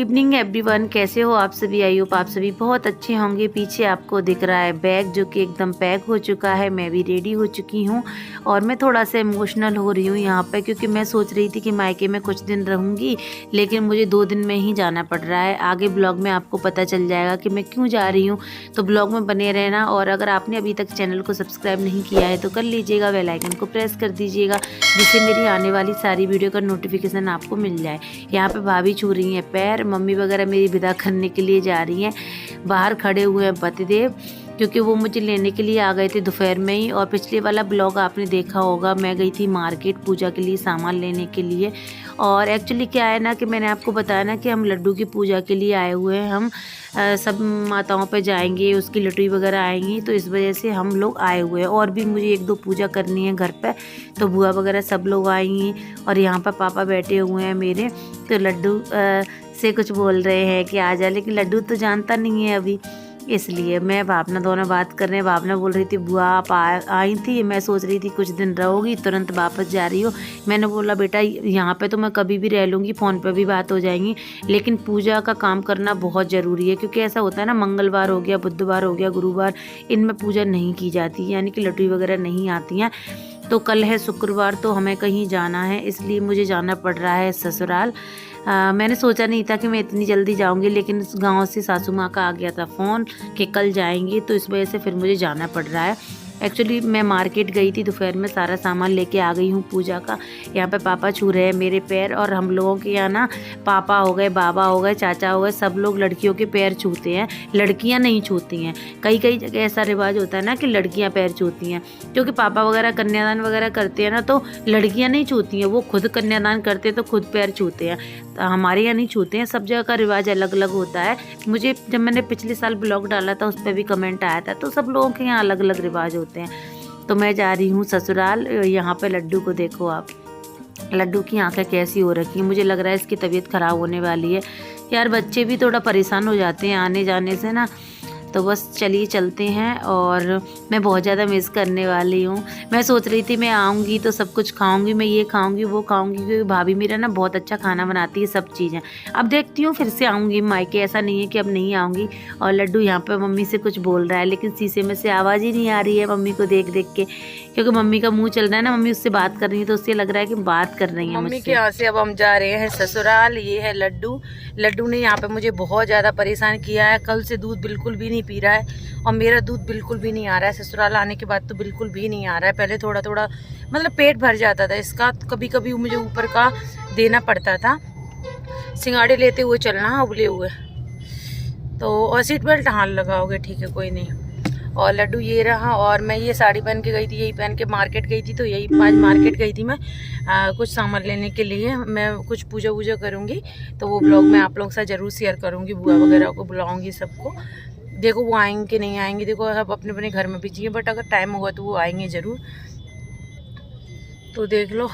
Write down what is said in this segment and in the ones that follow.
Evening everyone, कैसे हो आप सभी। आई होप आप सभी बहुत अच्छे होंगे। पीछे आपको दिख रहा है बैग जो कि एकदम पैक हो चुका है। मैं भी रेडी हो चुकी हूँ और मैं थोड़ा सा इमोशनल हो रही हूँ यहाँ पे, क्योंकि मैं सोच रही थी कि मायके में कुछ दिन रहूँगी, लेकिन मुझे 2 दिन में ही जाना पड़ रहा है। आगे ब्लॉग में आपको पता चल जाएगा कि मैं क्यों जा रही हूँ, तो ब्लॉग में बने रहना। और अगर आपने अभी तक चैनल को सब्सक्राइब नहीं किया है तो कर लीजिएगा, बेल आइकन को प्रेस कर दीजिएगा, जिससे मेरी आने वाली सारी वीडियो का नोटिफिकेशन आपको मिल जाए। यहाँ पे भाभी छू रही हैं पैर, मम्मी वगैरह मेरी विदा करने के लिए जा रही हैं। बाहर खड़े हुए हैं पतिदेव, क्योंकि वो मुझे लेने के लिए आ गए थे दोपहर में ही। और पिछले वाला ब्लॉग आपने देखा होगा, मैं गई थी मार्केट पूजा के लिए सामान लेने के लिए। और एक्चुअली क्या है ना कि मैंने आपको बताया ना कि हम लड्डू की पूजा के लिए आए हुए हैं। हम सब माताओं पे जाएंगे, उसकी लटुई वगैरह आएंगी, तो इस वजह से हम लोग आए हुए हैं। और भी मुझे 1-2 पूजा करनी है घर पे, तो बुआ वगैरह सब लोग आएंगी। और यहाँ पर पापा बैठे हुए हैं मेरे, तो लड्डू से कुछ बोल रहे हैं कि आ जा, लेकिन लड्डू तो जानता नहीं है अभी, इसलिए मैं भावना दोनों बात कर रहे हैं। भावना बोल रही थी बुआ आप आई थी, मैं सोच रही थी कुछ दिन रहोगी, तुरंत वापस जा रही हो। मैंने बोला बेटा यहाँ पे तो मैं कभी भी रह लूँगी, फ़ोन पे भी बात हो जाएंगी, लेकिन पूजा का काम करना बहुत ज़रूरी है। क्योंकि ऐसा होता है ना, मंगलवार हो गया, बुधवार हो गया, गुरुवार, इनमें पूजा नहीं की जाती, यानी कि लटुई वगैरह नहीं आती हैं। तो कल है शुक्रवार, तो हमें कहीं जाना है, इसलिए मुझे जाना पड़ रहा है ससुराल। मैंने सोचा नहीं था कि मैं इतनी जल्दी जाऊंगी, लेकिन गांव से सासू माँ का आ गया था फ़ोन कि कल जाएंगी, तो इस वजह से फिर मुझे जाना पड़ रहा है। एक्चुअली मैं मार्केट गई थी दोपहर में, सारा सामान लेके आ गई हूँ पूजा का। यहाँ पे पापा छू रहे हैं मेरे पैर, और हम लोगों के यहाँ ना पापा हो गए, बाबा हो गए, चाचा हो गए, सब लोग लड़कियों के पैर छूते हैं, लड़कियाँ नहीं छूती हैं। कई कई जगह ऐसा रिवाज होता है ना कि लड़कियाँ पैर छूती हैं, क्योंकि पापा वगैरह कन्यादान वगैरह करते हैं ना, तो लड़कियाँ नहीं छूती हैं, वो खुद कन्यादान करते हैं तो खुद पैर छूते हैं। तो हमारे यहाँ नहीं छूते हैं, सब जगह का रिवाज अलग अलग होता है। मुझे जब मैंने पिछले साल ब्लॉग डाला था, उस पर भी कमेंट आया था, तो सब लोगों के यहाँ अलग अलग रिवाज होते हैं। तो मैं जा रही हूँ ससुराल। यहाँ पे लड्डू को देखो आप, लड्डू की आंखें कैसी हो रखी हैं, मुझे लग रहा है इसकी तबीयत ख़राब होने वाली है। यार बच्चे भी थोड़ा परेशान हो जाते हैं आने जाने से ना, तो बस चलिए चलते हैं। और मैं बहुत ज़्यादा मिस करने वाली हूँ। मैं सोच रही थी मैं आऊँगी तो सब कुछ खाऊँगी, मैं ये खाऊँगी वो खाऊँगी, क्योंकि भाभी मेरा ना बहुत अच्छा खाना बनाती है सब चीज़ें। अब देखती हूँ फिर से आऊँगी मायके, ऐसा नहीं है कि अब नहीं आऊँगी। और लड्डू यहाँ पे मम्मी से कुछ बोल रहा है, लेकिन शीशे में से आवाज़ ही नहीं आ रही है मम्मी को देख देख के, क्योंकि मम्मी का मुँह चल रहा है ना, मम्मी उससे बात कर रही है, तो उससे लग रहा है कि बात कर रही है मम्मी के यहाँ से। अब हम जा रहे हैं ससुराल। ये है लड्डू। लड्डू ने यहाँ पे मुझे बहुत ज़्यादा परेशान किया है। कल से दूध बिल्कुल भी नहीं पी रहा है, और मेरा दूध बिल्कुल भी नहीं आ रहा है। ससुराल आने के बाद तो बिल्कुल भी नहीं आ रहा है। पहले थोड़ा थोड़ा मतलब पेट भर जाता था इसका, कभी कभी मुझे ऊपर का देना पड़ता था। सिंगाड़े लेते हुए चलना उबले हुए, तो और सीट बेल्ट हाँ लगाओगे, ठीक है कोई नहीं। और लड्डू ये रहा। और मैं ये साड़ी पहन के गई थी, यही पहन के मार्केट गई थी, तो यही आज मार्केट गई थी मैं कुछ सामान लेने के लिए। मैं कुछ पूजा वूजा करूँगी, तो वो ब्लॉग मैं आप लोगों के साथ ज़रूर शेयर करूँगी। बुआ वगैरह को बुलाऊँगी सबको, देखो वो आएंगे कि नहीं आएंगे। देखो अब अपने अपने घर में बिजी हैं, बट अगर टाइम होगा तो वो आएंगे ज़रूर। तो देख लो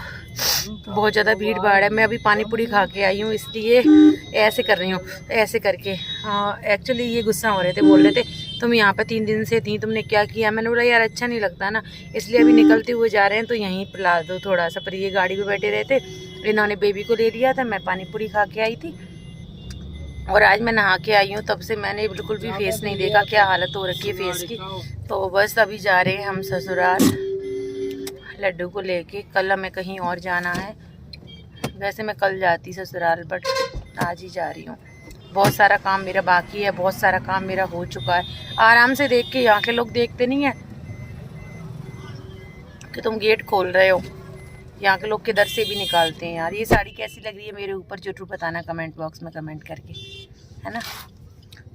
बहुत ज़्यादा भीड़ भाड़ है। मैं अभी पानी पूरी खा के आई हूँ, इसलिए ऐसे कर रही हूँ, ऐसे करके। हाँ एक्चुअली ये गुस्सा हो रहे थे, बोल रहे थे तुम यहाँ पे 3 दिन से थी, तुमने क्या किया। मैंने बोला यार अच्छा नहीं लगता ना, इसलिए अभी निकलते हुए जा रहे हैं तो यहीं पिला दो थोड़ा सा। पर ये गाड़ी पे बैठे रहे थे, इन्होंने बेबी को ले लिया था, मैं पानी पूरी खा के आई थी। और आज मैं नहा के आई हूँ, तब से मैंने बिल्कुल भी फेस नहीं देखा, क्या हालत हो रखी है फेस की। तो बस अभी जा रहे हैं हम ससुराल लड्डू को लेके। कल हमें कहीं और जाना है। वैसे मैं कल जाती ससुराल, बट आज ही जा रही हूँ। बहुत सारा काम मेरा बाकी है, बहुत सारा काम मेरा हो चुका है। आराम से देख के, यहाँ के लोग देखते नहीं है कि तुम गेट खोल रहे हो, यहाँ के लोग किधर से भी निकालते हैं। यार ये साड़ी कैसी लग रही है मेरे ऊपर, जरूर बताना कमेंट बॉक्स में कमेंट करके, है ना।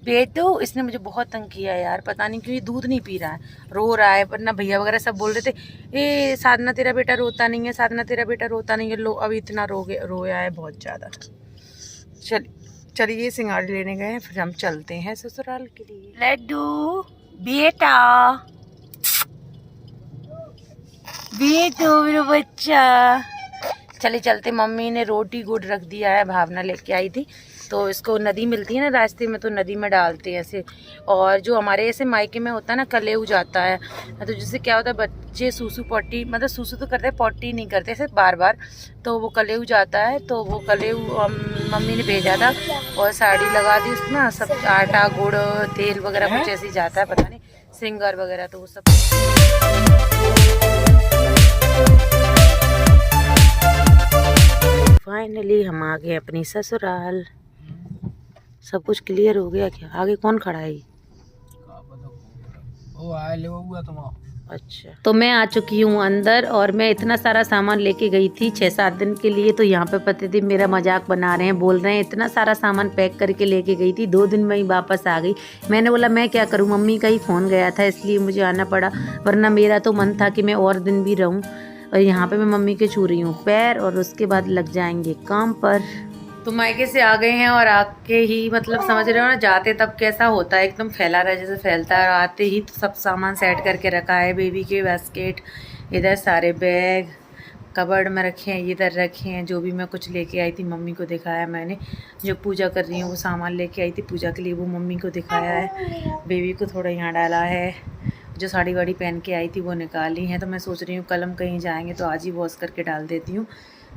बेच दो, इसने मुझे बहुत तंग किया है यार, पता नहीं क्यों ये दूध नहीं पी रहा है, रो रहा है। पर ना भैया वगैरह सब बोल रहे थे ए साधना तेरा बेटा रोता नहीं है, साधना तेरा बेटा रोता नहीं है। लो अभी इतना रोया है बहुत ज़्यादा। चलिए सिंगाड़े लेने गए हैं, फिर हम चलते हैं ससुराल के लिए। लड्डू बेटा, बेटो मेरा बच्चा, चले चलते। मम्मी ने रोटी गुड़ रख दिया है, भावना लेके आई थी, तो इसको नदी मिलती है ना रास्ते में, तो नदी में डालते हैं ऐसे। और जो हमारे ऐसे मायके में होता है ना, कलेऊ जाता है, तो जिससे क्या होता है बच्चे सूसू पॉटी, मतलब सूसू तो करते हैं, पॉटी नहीं करते ऐसे बार बार, तो वो कलेऊ जाता है। तो वो कलेऊ मम्मी ने भेजा था और साड़ी लगा दी उसमें, सब आटा गुड़ तेल वगैरह कुछ ऐसे ही जाता है, पता नहीं श्रृंगार वगैरह, तो वो सब। फाइनली हम आ गए अपनी ससुराल। सब कुछ क्लियर हो गया क्या? आगे कौन खड़ा है? अच्छा, तो मैं आ चुकी हूँ अंदर और मैं इतना सारा सामान लेके गई थी 6-7 दिन के लिए। तो यहाँ पे पतिदेव मेरा मजाक बना रहे हैं, बोल रहे हैं इतना सारा सामान पैक करके लेके गई थी, 2 दिन में ही वापस आ गई। मैंने बोला मैं क्या करूँ, मम्मी का ही फ़ोन गया था इसलिए मुझे आना पड़ा, वरना मेरा तो मन था कि मैं और दिन भी रहूँ। और यहाँ पे मैं मम्मी के छू रही हूँ पैर और उसके बाद लग जाएंगे काम पर। तो मायके से आ गए हैं और आके ही मतलब समझ रहे हो ना, जाते तब कैसा होता है, एकदम फैला रहा है जैसे फैलता है। और आते ही तो सब सामान सेट करके रखा है, बेबी के बास्केट, इधर सारे बैग कबर्ड में रखे हैं, इधर रखे हैं। जो भी मैं कुछ लेके आई थी मम्मी को दिखाया मैंने, जो पूजा कर रही हूँ वो सामान लेके आई थी पूजा के लिए, वो मम्मी को दिखाया है। बेबी को थोड़ा यहाँ डाला है, जो साड़ी वाड़ी पहन के आई थी वो निकाली है। तो मैं सोच रही हूँ कल हम कहीं जाएंगे तो आज ही वॉश करके डाल देती हूँ।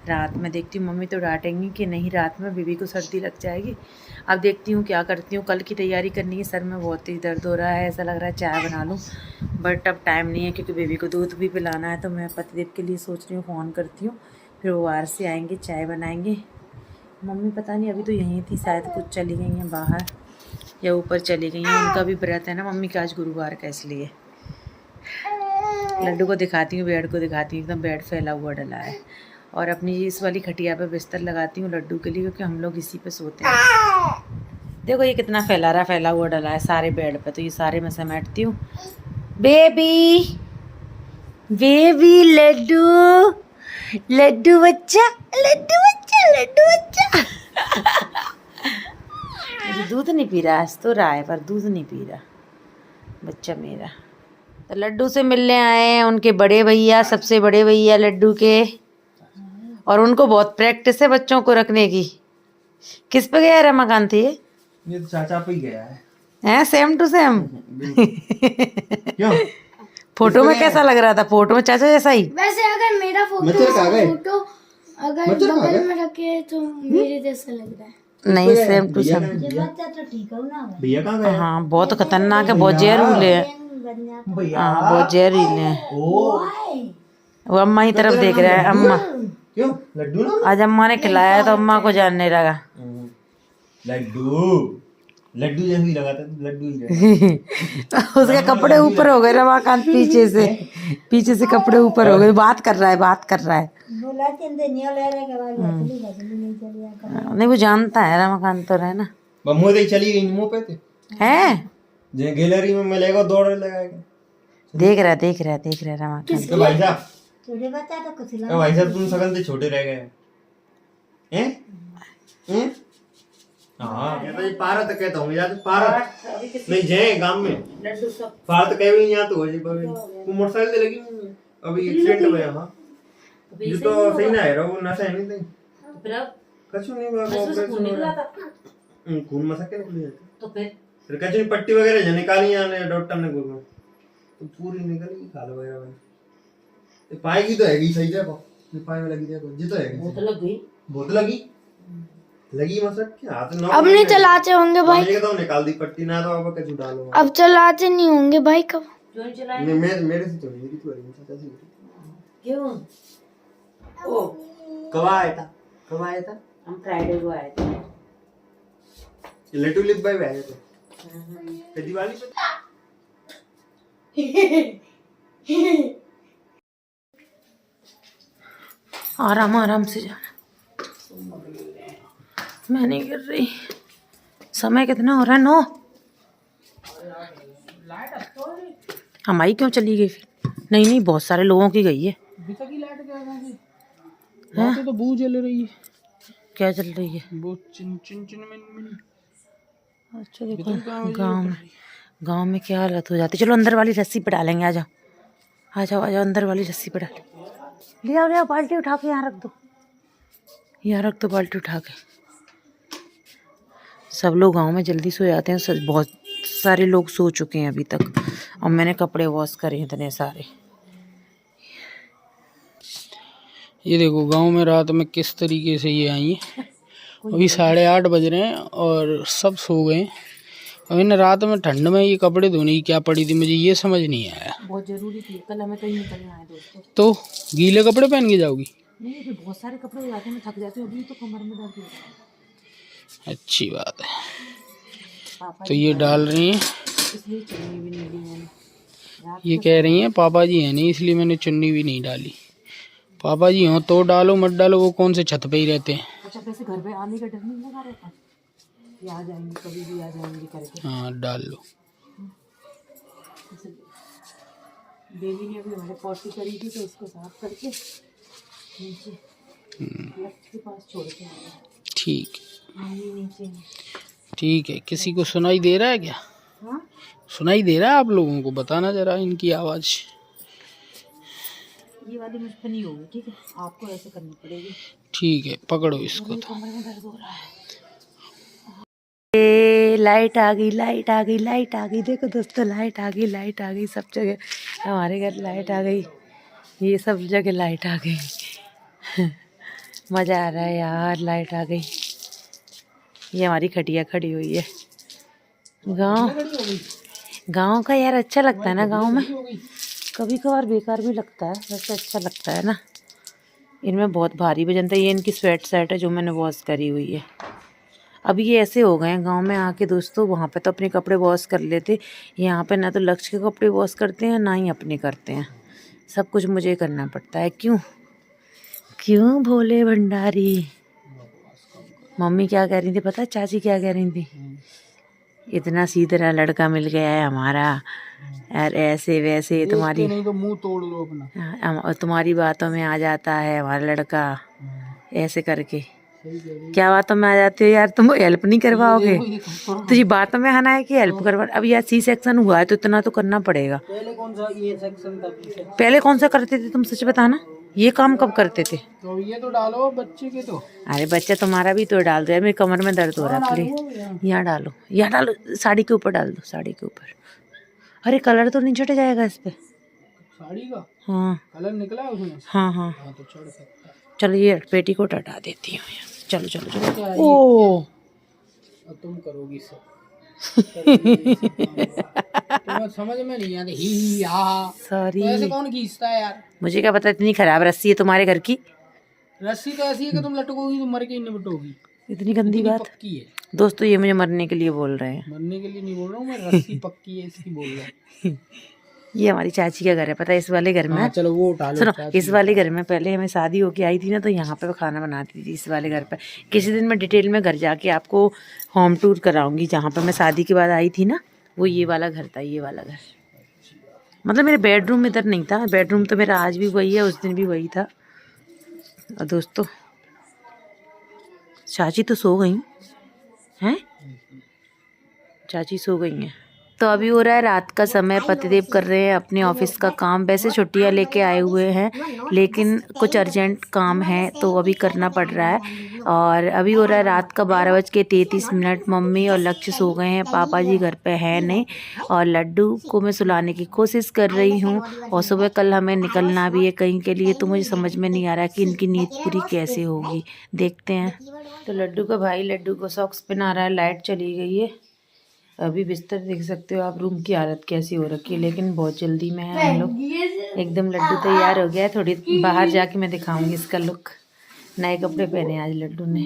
रात में देखती हूँ, मम्मी तो डांटेंगी कि नहीं रात में बेबी को सर्दी लग जाएगी। अब देखती हूँ क्या करती हूँ, कल की तैयारी करनी है। सर में बहुत ही दर्द हो रहा है, ऐसा लग रहा है चाय बना लूँ, बट अब टाइम नहीं है क्योंकि बेबी को दूध भी पिलाना है। तो मैं पतिदेव के लिए सोच रही हूँ फ़ोन करती हूँ, फिर वो बाहर से आएंगे चाय बनाएंगे। मम्मी पता नहीं अभी तो यहीं थी, शायद कुछ चली गई हैं बाहर या ऊपर चली गई हैं, उनका भी व्रत है ना मम्मी का आज गुरुवार का, इसलिए। लड्डू को दिखाती हूँ, बेड को दिखाती हूँ, एकदम बेड फैला हुआ डला है। और अपनी इस वाली खटिया पे बिस्तर लगाती हूँ लड्डू के लिए, क्योंकि हम लोग इसी पे सोते हैं। देखो ये कितना फैला हुआ डला है सारे बेड पे, तो ये सारे मैं समेटती हूँ। बेबी बेबी लड्डू, लड्डू बच्चा, लड्डू बच्चा, लड्डू बच्चा। दूध नहीं पी रहा, हंस तो रहा है पर दूध नहीं पी रहा बच्चा मेरा। तो लड्डू से मिलने आए हैं उनके बड़े भैया, सबसे बड़े भैया लड्डू के, और उनको बहुत प्रैक्टिस है बच्चों को रखने की। किस पे गया रमाकांत? ये तो चाचा पे ही गया है। हैं सेम टू सेम। क्यों? फोटो में कैसा लग रहा था? फोटो में चाचा जैसा ही। वैसे अगर मेरा फोटो अगर बगल में रखे तो मेरे जैसा लग रहा है। नहीं सेम टू सेम। भैया कहाँ गए? हाँ बहुत खतरनाक है, बहुत जहरीले है। हाँ बहुत जहरीले हैं। वो अम्मा ही तरफ देख रहा है। अम्मा क्यों? लड्डू ना, आज अम्मा ने खिलाया तो अम्मा को जानने लगा। लड्डू लड्डू जैसे लगा था, लड्डू ही उसके कपड़े ऊपर हो गए रमाकांत, पीछे से कपड़े ऊपर हो गए। बात कर रहा है। नहीं वो जानता है रमाकांत तो, है ना। मुँह देख चली गई, मुँह पे थे है जे गैलरी में मिलेगा दौड़ लगाएगा। देख रहा है रमाकांत। तो भाई साहब, तो भाई साहब तुम सकल से छोटे रह गए हैं? हाँ कहता है पारा तो कहता हूँ यार, पारा नहीं जाए गांव में पारा तो कहे भी यहाँ तो हो जाए। वो मोटरसाइकिल से लगी अभी एक्सीडेंट हुआ। हाँ जो तो सही ना है वो नशा है नहीं कछु नहीं हुआ, खून मसा के निकल जाता। तो फिर कछु पट्टी वगैरह निकाली यानी डॉक्टर ने बोला तो पूरी निकली खाल वगैरह भाई। पाएगी तो हैगी सही देखो, पाए में लगी देखो जी तो हैगी, बहुत लगी मसक के हाथ ना। अब नहीं चलाते होंगे भाई, ये तो निकाल दी पट्टी ना, तो अब कछु डालो। अब चलाते नहीं होंगे भाई। कब? मेरे से तो मेरी तो चाचा से क्यों? ओ कब आया था? हम फ्राइडे को आए थे। लड्डू लिप भाई आए थे दिवाली पे। आराम से जाना, मैं नहीं कर रही। समय कितना हो रहा है? 9। हमारी क्यों चली गई फिर? नहीं बहुत सारे लोगों की गई है। तो बू जल रही है। क्या चल रही है? वो चिन अच्छा देखो गांव में क्या हालत हो जाती। चलो अंदर वाली रस्सी पे डालेंगे। आ जाओ अंदर वाली रस्सी पे डाल। ले आओ बाल्टी उठा के यहाँ रख दो, बाल्टी उठा के। सब लोग गांव में जल्दी सो जाते हैं, बहुत सारे लोग सो चुके हैं अभी तक, और मैंने कपड़े वॉश करे हैं इतने सारे। ये देखो गांव में रात में किस तरीके से ये आई है। अभी 8:30 बज रहे हैं और सब सो गए। और इन रात में ठंड में ये कपड़े धोने की क्या पड़ी थी, मुझे ये समझ नहीं आया। बहुत जरूरी थी, कल हमें कहीं निकलना है दोस्तों। तो गीले कपड़े पहन के जाओगी? नहीं, अभी बहुत सारे कपड़े हो जाते हैं, मैं थक जाती हूँ, अभी तो कमर में दर्द हो रहा है। अच्छी बात है। पापा तो ये डाल रही हैं, इसलिए चुन्नी भी नहीं ली मैंने। ये कह रही हैं पापा जी है नहीं इसलिए मैंने चुन्नी भी नहीं डाली। पापा जी हो तो डालो, मत डालो, वो कौन से छत पे ही रहते हैं। अच्छा, वैसे घर पे आने का डर नहीं लगा रहता, ये आ जाएंगे कभी भी आ जाएंगे करके। हाँ डाल लो। बेबी ने अभी हमारे पॉटी करी थी तो उसको साफ करके नीचे लक्ष्य के पास छोड़ के आया। ठीक मम्मी नीचे है। ठीक है। किसी को सुनाई दे रहा है क्या? हाँ, सुनाई दे रहा है आप लोगों को? बताना जरा इनकी आवाज़। ये वाली मुझ पे नहीं होगी, ठीक है, आपको ऐसे करनी पड़ेगी। ठीक है, पकड़ो इसको। तो कमर में दर्द हो रहा है। लाइट आ गई, लाइट आ गई, लाइट आ गई। देखो दोस्तों, लाइट आ गई, लाइट आ गई। सब जगह हमारे घर लाइट आ गई, ये सब जगह लाइट आ गई। मज़ा आ रहा है यार, लाइट आ गई। ये हमारी खटिया खड़ी हुई है। गांव का यार अच्छा लगता है ना, गांव में कभी कभार बेकार भी लगता है, वैसे अच्छा लगता है ना। इनमें बहुत भारी वजन था। ये इनकी स्वेट शर्ट है जो मैंने वॉश करी हुई है। अभी ये ऐसे हो गए हैं गांव में आके दोस्तों, वहाँ पे तो अपने कपड़े वॉश कर लेते, यहाँ पे ना तो लक्ष्य के कपड़े वॉश करते हैं ना ही अपने करते हैं, सब कुछ मुझे करना पड़ता है। क्यों क्यों भोले भंडारी। मम्मी क्या कह रही थी पता, चाची क्या कह रही थी, इतना सीधा लड़का मिल गया है हमारा, यार ऐसे वैसे तुम्हारी नहीं तो मुंह तोड़ लो अपना, तुम्हारी बातों में आ जाता है हमारा लड़का, ऐसे करके। क्या बातों में आ जाते हो यार, तुम हेल्प नहीं करवाओगे? तो ये बातों में आना है कि हेल्प करवा। अब यार सी सेक्शन हुआ है तो इतना तो करना पड़ेगा। पहले कौन सा ये सेक्शन था? पहले कौन सा करते थे तुम, सच बताना, ये काम कब करते थे? तो ये तो डालो बच्चे के तो। अरे बच्चा तुम्हारा भी तो डाल दो यार, मेरी कमर में दर्द हो रहा है। प्लीज यहाँ डालो, यहाँ डालो, साड़ी के ऊपर डाल दो, साड़ी के ऊपर। अरे कलर तो नहीं छट जाएगा इस पे साड़ी का? हाँ कलर निकला है उसमें? हाँ हाँ। हाँ तो चढ़ सकता है। चलो ये पेटीकोट हटा देती हूँ। चलो चलो चलो। क्या है ओ और तुम करोगी सब। तुम्हें समझ में नहीं आती ही हा। सॉरी, तो ऐसे कौन खींचता है यार? मुझे क्या पता इतनी खराब रस्सी है तुम्हारे घर की। रस्सी तो ऐसी है कि तुम लटकोगी तो मर के ही निपटोगी। इतनी गंदी बात। पक्की है दोस्तों, ये मुझे मरने के लिए बोल रहे हैं। मरने के लिए नहीं बोल रहा हूँ मैं, रस्सी पक्की है इसकी बोल रहा हूँ। ये हमारी चाची का घर है, पता है, इस वाले घर में। हाँ, चलो वो उठा लो। सुनो, इस वाले घर में पहले हमें शादी होके आई थी ना, तो यहाँ पे खाना बनाती थी इस वाले घर पे। किसी दिन मैं डिटेल में घर जाके आपको होम टूर कराऊंगी। जहाँ पे मैं शादी के बाद आई थी ना, वो ये वाला घर था, ये वाला घर। मतलब मेरे बेडरूम इधर नहीं था, बेडरूम तो मेरा आज भी वही है, उस दिन भी वही था। और दोस्तों, चाची तो सो गई हैं, चाची सो गई हैं। तो अभी हो रहा है रात का समय, पतिदेव कर रहे हैं अपने ऑफिस का काम। वैसे छुट्टियां लेके आए हुए हैं, लेकिन कुछ अर्जेंट काम है तो अभी करना पड़ रहा है। और अभी हो रहा है रात का 12:33। मम्मी और लक्ष्य सो गए हैं, पापा जी घर पे हैं नहीं। और लड्डू को मैं सुलाने की कोशिश कर रही हूँ। और सुबह कल हमें निकलना भी है कहीं के लिए, तो मुझे समझ में नहीं आ रहा कि इनकी नींद पूरी कैसे होगी, देखते हैं। तो लड्डू का भाई लड्डू को सॉक्स पहना रहा है। लाइट चली गई है, अभी बिस्तर देख सकते हो आप, रूम की हालत कैसी हो रखी है, लेकिन बहुत जल्दी में है हम लोग। एकदम लड्डू तैयार हो गया है, थोड़ी बाहर जाके मैं दिखाऊंगी इसका लुक। नए कपड़े पहने आज लड्डू ने।